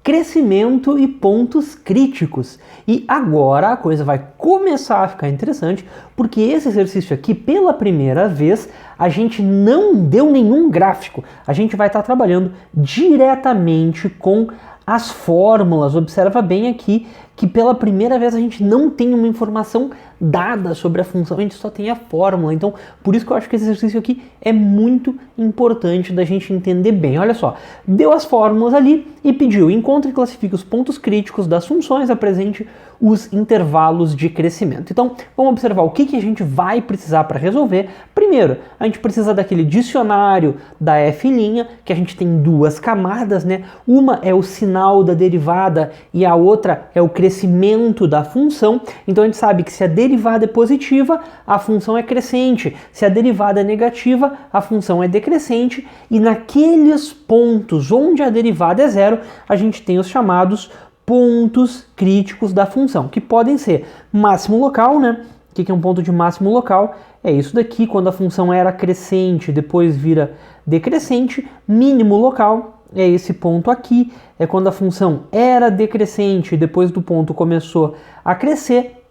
crescimento e pontos críticos. E agora a coisa vai começar a ficar interessante, porque esse exercício aqui, pela primeira vez, a gente não deu nenhum gráfico. A gente vai estar trabalhando diretamente com as fórmulas. Observa bem aqui que pela primeira vez a gente não tem uma informação dada sobre a função, a gente só tem a fórmula. Então, por isso que eu acho que esse exercício aqui é muito importante da gente entender bem. Olha só, deu as fórmulas ali e pediu: encontre e classifique os pontos críticos das funções, apresente os intervalos de crescimento. Então, vamos observar o que a gente vai precisar para resolver. Primeiro, a gente precisa daquele dicionário da f', que a gente tem duas camadas, né? Uma é o sinal da derivada e a outra é o crescimento da função. Então a gente sabe que se a derivada é positiva, a função é crescente. Se a derivada é negativa, a função é decrescente. E naqueles pontos onde a derivada é zero, a gente tem os chamados pontos críticos da função, que podem ser máximo local, né? O que é um ponto de máximo local? É isso daqui, quando a função era crescente, depois vira decrescente. Mínimo local é esse ponto aqui, é quando a função era decrescente e depois do ponto começou a crescer.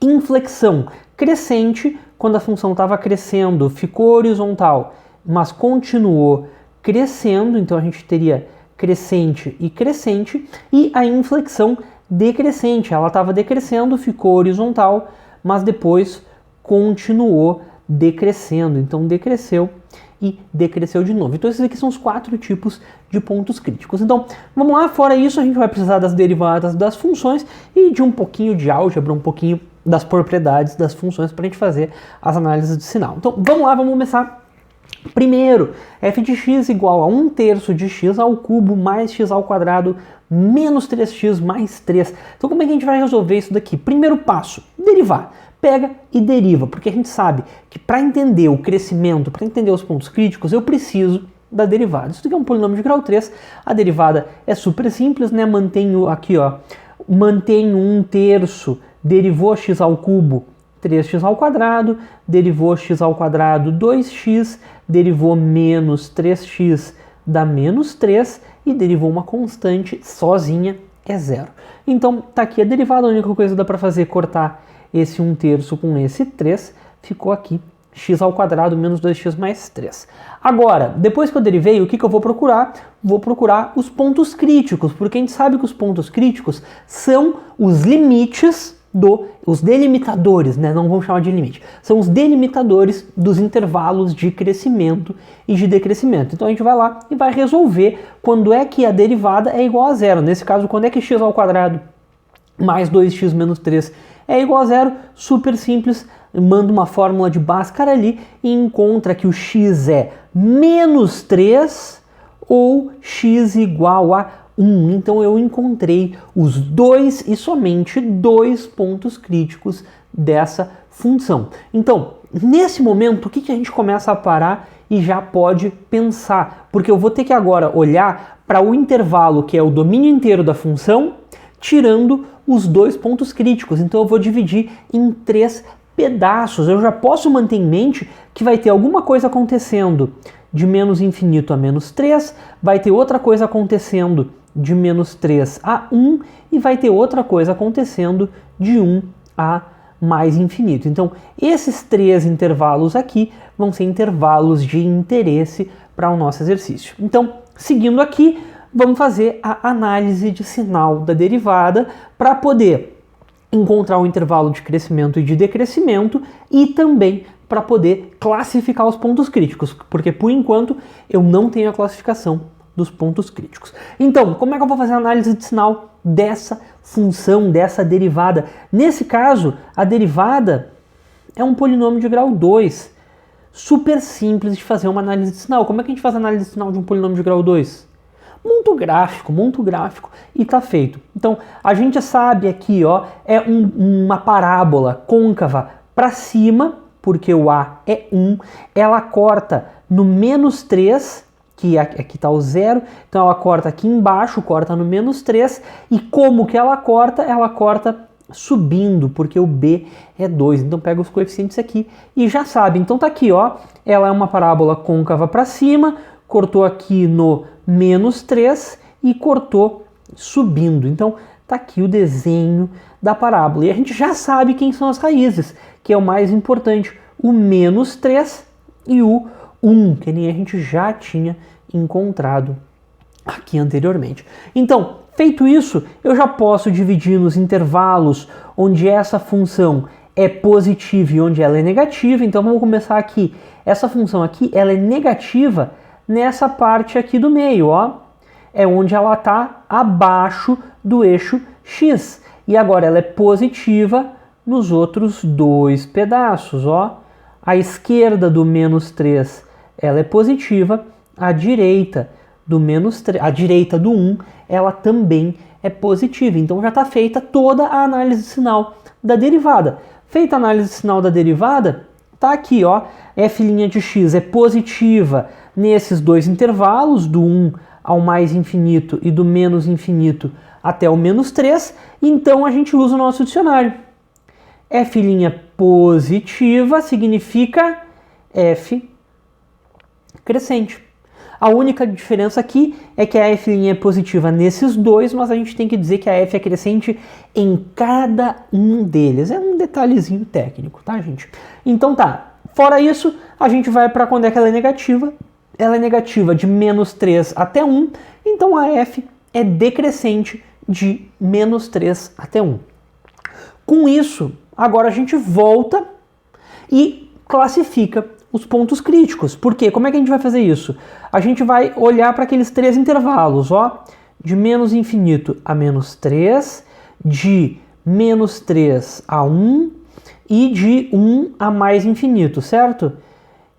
Inflexão crescente, quando a função estava crescendo, ficou horizontal, mas continuou crescendo, então a gente teria crescente e crescente. E a inflexão decrescente, ela estava decrescendo, ficou horizontal, mas depois continuou decrescendo, então decresceu e decresceu de novo. Então esses aqui são os 4 tipos de pontos críticos. Então vamos lá, fora isso a gente vai precisar das derivadas das funções e de um pouquinho de álgebra, um pouquinho das propriedades das funções para a gente fazer as análises de sinal. Então vamos lá, vamos começar. Primeiro, f de x igual a 1/3 de x ao cubo mais x ao quadrado menos 3x mais 3. Então como é que a gente vai resolver isso daqui? Primeiro passo, derivar. Pega e deriva, porque a gente sabe que para entender o crescimento, para entender os pontos críticos, eu preciso da derivada. Isso aqui é um polinômio de grau 3, a derivada é super simples, né? Mantenho aqui, ó, mantenho 1/3, derivou x ao cubo, 3x ao quadrado, derivou x ao quadrado, 2x, derivou menos 3x, dá menos 3, e derivou uma constante sozinha, é zero. Então tá aqui a derivada, a única coisa que dá para fazer é cortar esse 1/3 com esse 3, ficou aqui x ao quadrado menos 2x mais 3. Agora, depois que eu derivei, o que eu vou procurar? Vou procurar os pontos críticos, porque a gente sabe que os pontos críticos são os limites os delimitadores, né? Não vamos chamar de limite, são os delimitadores dos intervalos de crescimento e de decrescimento. Então a gente vai lá e vai resolver quando é que a derivada é igual a zero. Nesse caso, quando é que x ao quadrado mais 2x menos 3 é igual a zero? Super simples, manda uma fórmula de Bhaskara ali e encontra que o x é menos 3 ou x igual a 1. Então eu encontrei os dois e somente dois pontos críticos dessa função. Então, nesse momento, o que a gente começa a parar e já pode pensar? Porque eu vou ter que agora olhar para o intervalo, que é o domínio inteiro da função, tirando os dois pontos críticos. Então eu vou dividir em 3 pedaços. Eu já posso manter em mente que vai ter alguma coisa acontecendo de menos infinito a menos 3, vai ter outra coisa acontecendo de menos 3 a 1 e vai ter outra coisa acontecendo de 1 a mais infinito. Então, esses 3 intervalos aqui vão ser intervalos de interesse para o nosso exercício. Então, seguindo aqui, vamos fazer a análise de sinal da derivada para poder encontrar o intervalo de crescimento e de decrescimento e também para poder classificar os pontos críticos, porque por enquanto eu não tenho a classificação dos pontos críticos. Então, como é que eu vou fazer a análise de sinal dessa função, dessa derivada? Nesse caso, a derivada é um polinômio de grau 2. Super simples de fazer uma análise de sinal. Como é que a gente faz a análise de sinal de um polinômio de grau 2? Monta o gráfico e tá feito. Então, a gente já aqui, ó, é uma parábola côncava para cima, porque o A é 1, ela corta no menos 3, que aqui está o zero, então ela corta aqui embaixo, corta no menos 3, e como que ela corta? Ela corta subindo, porque o B é 2, então pega os coeficientes aqui e já sabe. Então tá aqui, ó, ela é uma parábola côncava para cima, cortou aqui no menos 3 e cortou subindo. Então tá aqui o desenho da parábola. E a gente já sabe quem são as raízes, que é o mais importante, o menos 3 e o 1, que nem a gente já tinha encontrado aqui anteriormente. Então, feito isso, eu já posso dividir nos intervalos onde essa função é positiva e onde ela é negativa. Então vamos começar aqui. Essa função aqui, ela é negativa nessa parte aqui do meio, ó. É onde ela está abaixo do eixo x. E agora ela é positiva nos outros dois pedaços, ó. A esquerda do menos 3, ela é positiva. A direita do menos 3, a direita do 1, ela também é positiva. Então já está feita toda a análise de sinal da derivada. Feita a análise de sinal da derivada, tá aqui, ó. F' de x é positiva nesses dois intervalos, do 1 ao mais infinito e do menos infinito até o menos 3. Então a gente usa o nosso dicionário. F' positiva significa F crescente. A única diferença aqui é que a F' é positiva nesses dois, mas a gente tem que dizer que a F é crescente em cada um deles. É um detalhezinho técnico, tá, gente? Então tá, fora isso, a gente vai para quando é que ela é negativa. Ela é negativa de menos 3 até 1, então a F é decrescente de menos 3 até 1. Com isso, agora a gente volta e classifica os pontos críticos. Por quê? Como é que a gente vai fazer isso? A gente vai olhar para aqueles três intervalos, ó, de menos infinito a menos 3, de menos 3 a 1 e de 1 a mais infinito, certo?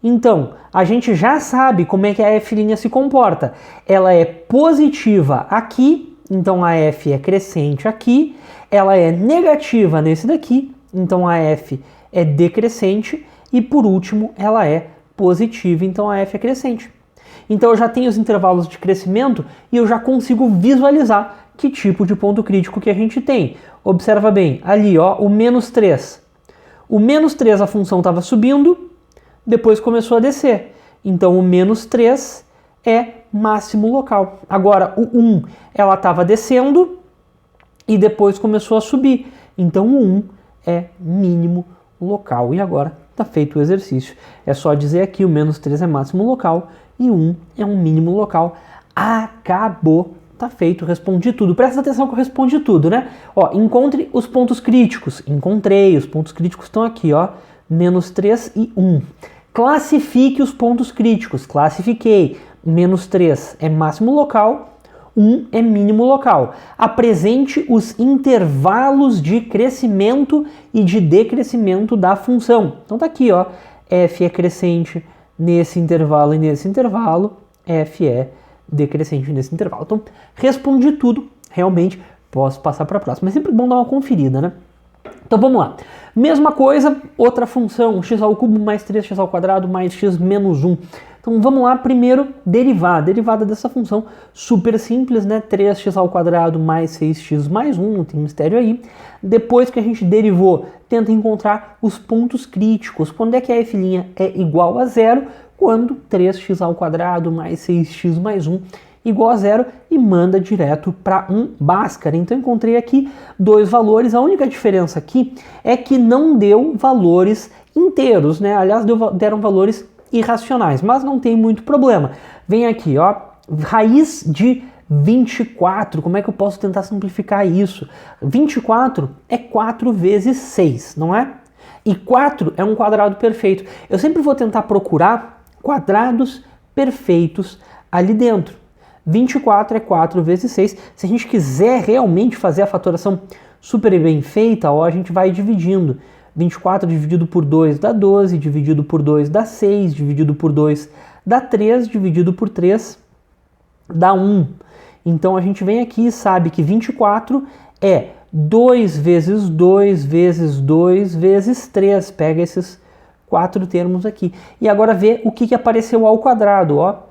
Então, a gente já sabe como é que a F' se comporta. Ela é positiva aqui, então a F é crescente aqui. Ela é negativa nesse daqui, então a F é decrescente. E por último, ela é positiva, então a F é crescente. Então eu já tenho os intervalos de crescimento e eu já consigo visualizar que tipo de ponto crítico que a gente tem. Observa bem, ali ó, o menos 3. O menos 3 a função estava subindo, depois começou a descer. Então o menos 3 é máximo local. Agora o 1, ela estava descendo e depois começou a subir. Então o 1 é mínimo local. E agora está feito o exercício. É só dizer aqui, o menos 3 é máximo local e 1 é um mínimo local. Acabou. Tá feito, respondi tudo. Presta atenção que eu respondi tudo, né? Ó, encontre os pontos críticos. Encontrei, os pontos críticos estão aqui, ó. Menos 3 e 1. Classifique os pontos críticos. Classifiquei. Menos 3 é máximo local, 1 é mínimo local. Apresente os intervalos de crescimento e de decrescimento da função. Então tá aqui, ó. F é crescente nesse intervalo e nesse intervalo. F é decrescente nesse intervalo. Então, respondi tudo. Realmente, posso passar para a próxima. É sempre bom dar uma conferida, né? Então vamos lá. Mesma coisa, outra função, x ao cubo mais 3x ao quadrado mais x menos 1. Então vamos lá, primeiro, derivada. Derivada dessa função, super simples, né? 3x ao quadrado mais 6x mais 1, não tem mistério aí. Depois que a gente derivou, tenta encontrar os pontos críticos. Quando é que a f' é igual a zero? Quando 3x ao quadrado mais 6x mais 1 igual a zero, e manda direto para um Bhaskara. Então encontrei aqui dois valores. A única diferença aqui é que não deu valores inteiros, né? Aliás, deram valores irracionais, mas não tem muito problema. Vem aqui, ó, raiz de 24. Como é que eu posso tentar simplificar isso? 24 é 4 vezes 6, não é? E 4 é um quadrado perfeito. Eu sempre vou tentar procurar quadrados perfeitos ali dentro. 24 é 4 vezes 6. Se a gente quiser realmente fazer a fatoração super bem feita, ó, a gente vai dividindo. 24 dividido por 2 dá 12, dividido por 2 dá 6, dividido por 2 dá 3, dividido por 3 dá 1. Então a gente vem aqui e sabe que 24 é 2 vezes 2 vezes 2 vezes 3. Pega esses 4 termos aqui. E agora vê o que apareceu ao quadrado, ó.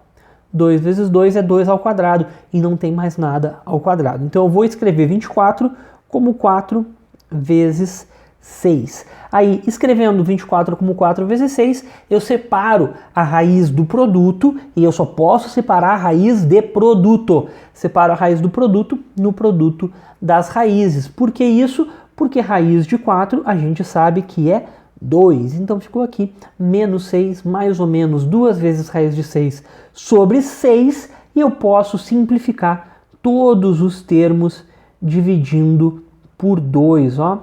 2 vezes 2 é 2 ao quadrado e não tem mais nada ao quadrado. Então eu vou escrever 24 como 4 vezes 6. Aí, escrevendo 24 como 4 vezes 6, eu separo a raiz do produto, e eu só posso separar a raiz de produto. Separo a raiz do produto no produto das raízes. Por que isso? Porque raiz de 4 a gente sabe que é 2. Então ficou aqui menos 6, mais ou menos 2 vezes raiz de 6 sobre 6, e eu posso simplificar todos os termos dividindo por 2, ó.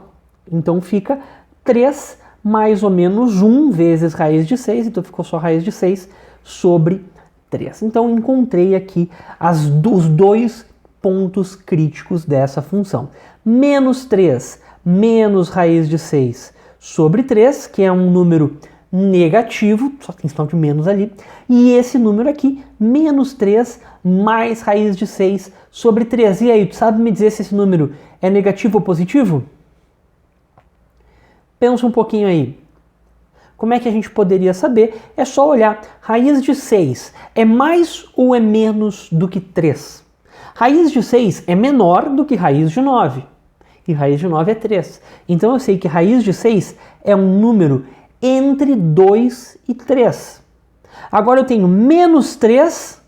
Então fica 3 mais ou menos 1 vezes raiz de 6, então ficou só raiz de 6 sobre 3. Então encontrei aqui os dois pontos críticos dessa função. Menos 3 menos raiz de 6 sobre 3, que é um número negativo, só tem sinal de menos ali, e esse número aqui, menos 3 mais raiz de 6 sobre 3. E aí, tu sabe me dizer se esse número é negativo ou positivo? Pensa um pouquinho aí. Como é que a gente poderia saber? É só olhar. Raiz de 6 é mais ou é menos do que 3? Raiz de 6 é menor do que raiz de 9. E raiz de 9 é 3. Então eu sei que raiz de 6 é um número entre 2 e 3. Agora eu tenho menos 3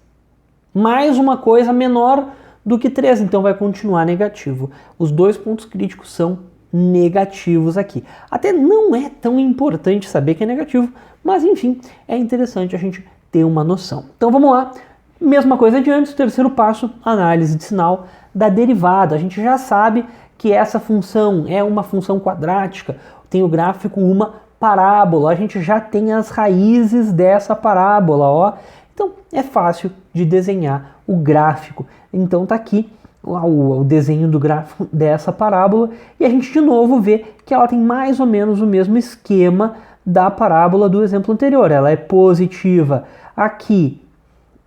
mais uma coisa menor do que 3. Então vai continuar negativo. Os dois pontos críticos são negativos aqui. Até não é tão importante saber que é negativo, mas enfim, é interessante a gente ter uma noção. Então vamos lá. Mesma coisa de antes, terceiro passo, análise de sinal da derivada. A gente já sabe que essa função é uma função quadrática, tem o gráfico uma parábola, a gente já tem as raízes dessa parábola, ó. Então é fácil de desenhar o gráfico. Então tá aqui o desenho do gráfico dessa parábola, e a gente de novo vê que ela tem mais ou menos o mesmo esquema da parábola do exemplo anterior. Ela é positiva aqui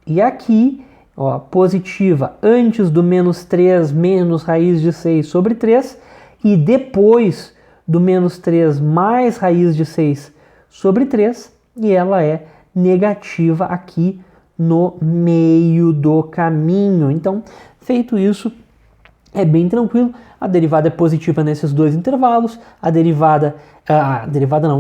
e aqui, ó, positiva antes do menos 3 menos raiz de 6 sobre 3, e depois do menos 3 mais raiz de 6 sobre 3, e ela é negativa aqui no meio do caminho. Então, feito isso, é bem tranquilo. A derivada é positiva nesses dois intervalos,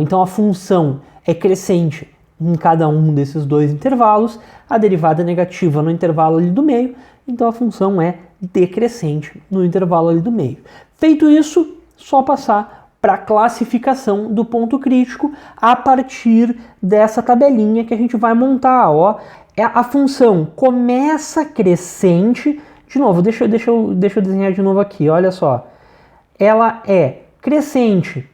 então a função é crescente em cada um desses dois intervalos, a derivada é negativa no intervalo ali do meio, então a função é decrescente no intervalo ali do meio. Feito isso, só passar para a classificação do ponto crítico a partir dessa tabelinha que a gente vai montar, ó. A função começa crescente, de novo, deixa eu desenhar de novo aqui, olha só. Ela é crescente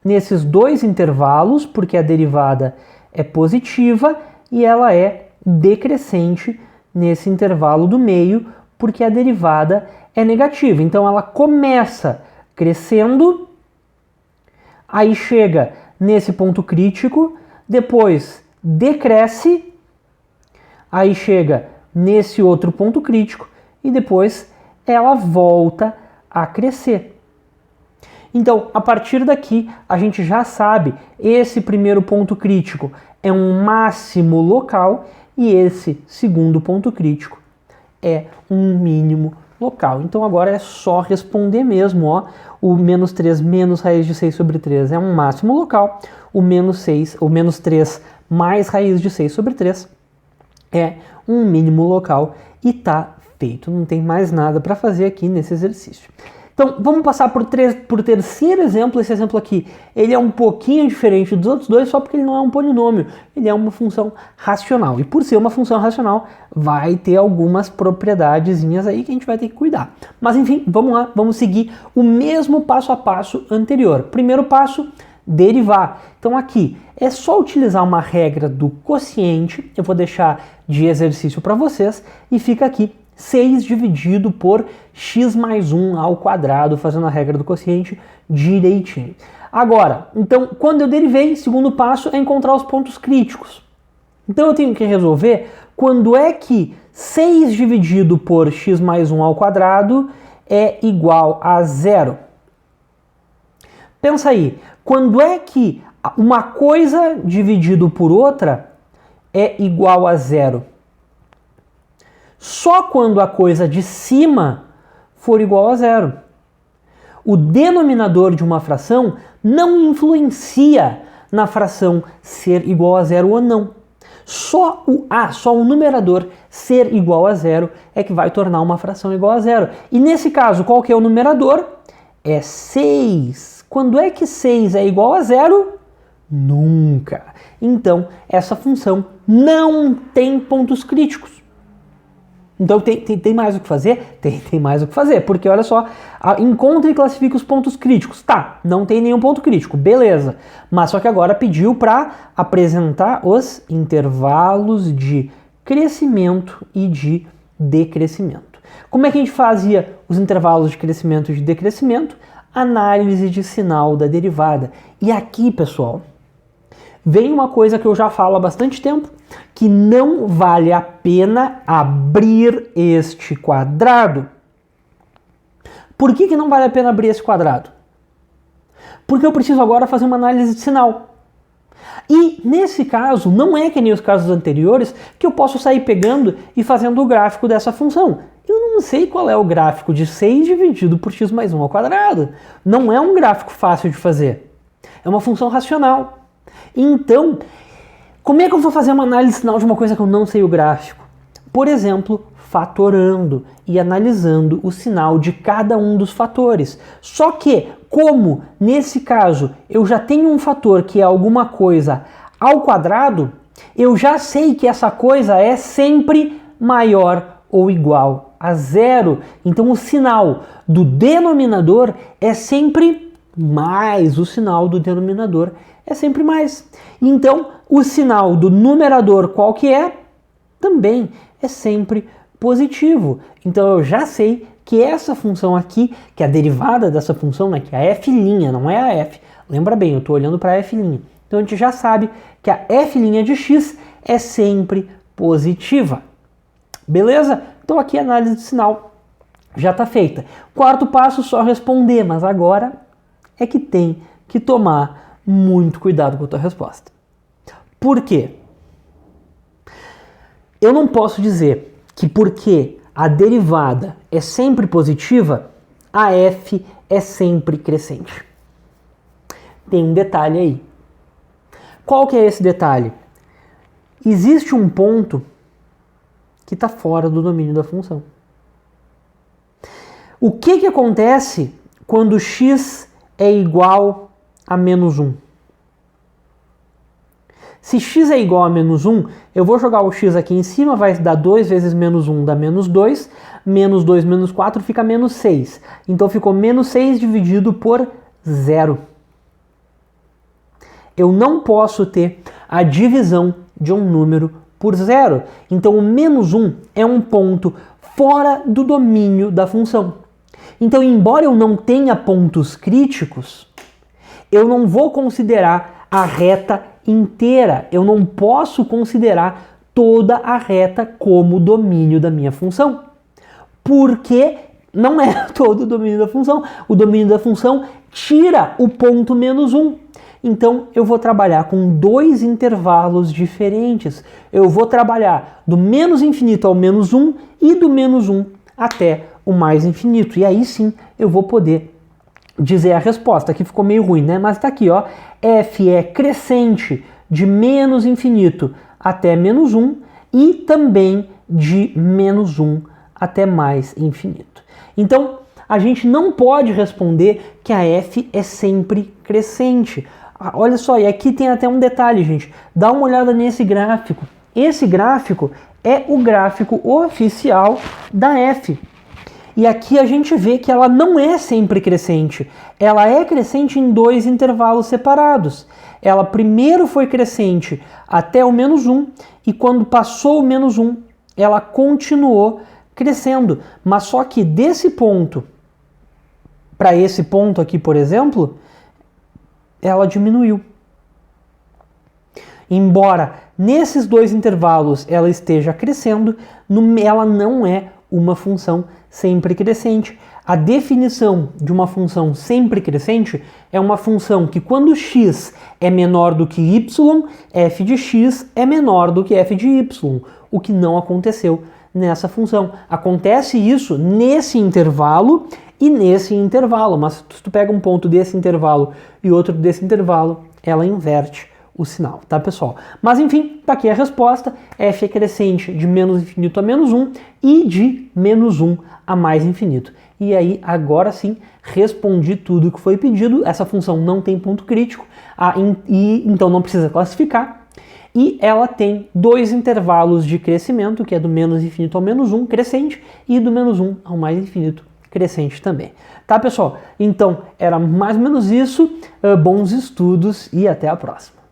nesses dois intervalos, porque a derivada é positiva, e ela é decrescente nesse intervalo do meio, porque a derivada é negativa. Então ela começa crescendo, aí chega nesse ponto crítico, depois decresce, aí chega nesse outro ponto crítico e depois ela volta a crescer. Então, a partir daqui, a gente já sabe, esse primeiro ponto crítico é um máximo local e esse segundo ponto crítico é um mínimo local. Então agora é só responder mesmo, ó. O menos 3 menos raiz de 6 sobre 3 é um máximo local, o menos 3 mais raiz de 6 sobre 3 é um mínimo local e tá feito. Não tem mais nada para fazer aqui nesse exercício. Então, vamos passar por terceiro exemplo. Esse exemplo aqui, ele é um pouquinho diferente dos outros dois, só porque ele não é um polinômio, ele é uma função racional. E por ser uma função racional, vai ter algumas propriedadezinhas aí que a gente vai ter que cuidar. Mas enfim, vamos lá, vamos seguir o mesmo passo a passo anterior. Primeiro passo, derivar. Então aqui, é só utilizar uma regra do quociente, eu vou deixar de exercício para vocês, e fica aqui 6 dividido por x mais 1 ao quadrado, fazendo a regra do quociente direitinho. Agora, então, quando eu derivei, segundo passo é encontrar os pontos críticos. Então eu tenho que resolver quando é que 6 dividido por x mais 1 ao quadrado é igual a 0. Pensa aí, quando é que uma coisa dividido por outra é igual a 0? Só quando a coisa de cima for igual a 0. o denominador de uma fração não influencia na fração ser igual a zero ou não. Só o numerador ser igual a zero é que vai tornar uma fração igual a zero. E nesse caso, qual que é o numerador? É 6. Quando é que 6 é igual a zero? Nunca. Então, essa função não tem pontos críticos. Então, tem mais o que fazer? Tem mais o que fazer, porque olha só, encontre e classifique os pontos críticos. Tá, não tem nenhum ponto crítico, beleza. Mas só que agora pediu para apresentar os intervalos de crescimento e de decrescimento. Como é que a gente fazia os intervalos de crescimento e de decrescimento? Análise de sinal da derivada. E aqui, pessoal, vem uma coisa que eu já falo há bastante tempo, que não vale a pena abrir este quadrado. Por que não vale a pena abrir esse quadrado? Porque eu preciso agora fazer uma análise de sinal. E nesse caso, não é que nem os casos anteriores, que eu posso sair pegando e fazendo o gráfico dessa função. Eu não sei qual é o gráfico de 6 dividido por x mais 1 ao quadrado. Não é um gráfico fácil de fazer. É uma função racional. Então, como é que eu vou fazer uma análise de sinal de uma coisa que eu não sei o gráfico? Por exemplo, fatorando e analisando o sinal de cada um dos fatores. Só que, como nesse caso eu já tenho um fator que é alguma coisa ao quadrado, eu já sei que essa coisa é sempre maior ou igual a zero. Então o sinal do denominador é sempre mais, o sinal do denominador é sempre mais. Então, o sinal do numerador qual que é? Também é sempre positivo. Então, eu já sei que essa função aqui, que é a derivada dessa função, né, que é a f', não é a f. Lembra bem, eu estou olhando para a f'. Então, a gente já sabe que a f' de x é sempre positiva. Beleza? Então, aqui a análise de sinal já está feita. Quarto passo, só responder, mas agora é que tem que tomar muito cuidado com a tua resposta. Por quê? Eu não posso dizer que porque a derivada é sempre positiva, a f é sempre crescente. Tem um detalhe aí. Qual que é esse detalhe? Existe um ponto que está fora do domínio da função. O que acontece quando x é igual a menos 1? Se x é igual a menos 1, eu vou jogar o x aqui em cima, vai dar 2 vezes menos 1 dá menos 2, menos 2 menos 4 fica menos 6. Então ficou menos 6 dividido por 0. Eu não posso ter a divisão de um número por 0. Então o menos 1 é um ponto fora do domínio da função. Então, embora eu não tenha pontos críticos, eu não vou considerar a reta inteira. Eu não posso considerar toda a reta como domínio da minha função. Porque não é todo o domínio da função. O domínio da função tira o ponto menos 1. Então, eu vou trabalhar com dois intervalos diferentes. Eu vou trabalhar do menos infinito ao menos 1 e do menos 1 até o mais infinito. E aí sim eu vou poder dizer a resposta. Aqui ficou meio ruim, né? Mas tá aqui, ó. F é crescente de menos infinito até menos 1 e também de menos 1 até mais infinito. Então, a gente não pode responder que a f é sempre crescente. Olha só, e aqui tem até um detalhe, gente. Dá uma olhada nesse gráfico. Esse gráfico é o gráfico oficial da f. E aqui a gente vê que ela não é sempre crescente. Ela é crescente em dois intervalos separados. Ela primeiro foi crescente até o menos 1 e quando passou o menos 1, ela continuou crescendo. Mas só que desse ponto para esse ponto aqui, por exemplo, ela diminuiu. Embora nesses dois intervalos ela esteja crescendo, ela não é uma função sempre crescente. A definição de uma função sempre crescente é uma função que quando x é menor do que y, f de x é menor do que f de y, o que não aconteceu nessa função. Acontece isso nesse intervalo e nesse intervalo, mas se tu pega um ponto desse intervalo e outro desse intervalo, ela inverte o sinal, tá, pessoal? Mas enfim, tá aqui a resposta. F é crescente de menos infinito a menos 1 e de menos 1 a mais infinito. E aí, agora sim, respondi tudo que foi pedido. Essa função não tem ponto crítico, então não precisa classificar. E ela tem dois intervalos de crescimento, que é do menos infinito ao menos 1, crescente, e do menos 1 ao mais infinito, crescente também. Tá, pessoal? Então, era mais ou menos isso. Bons estudos e até a próxima.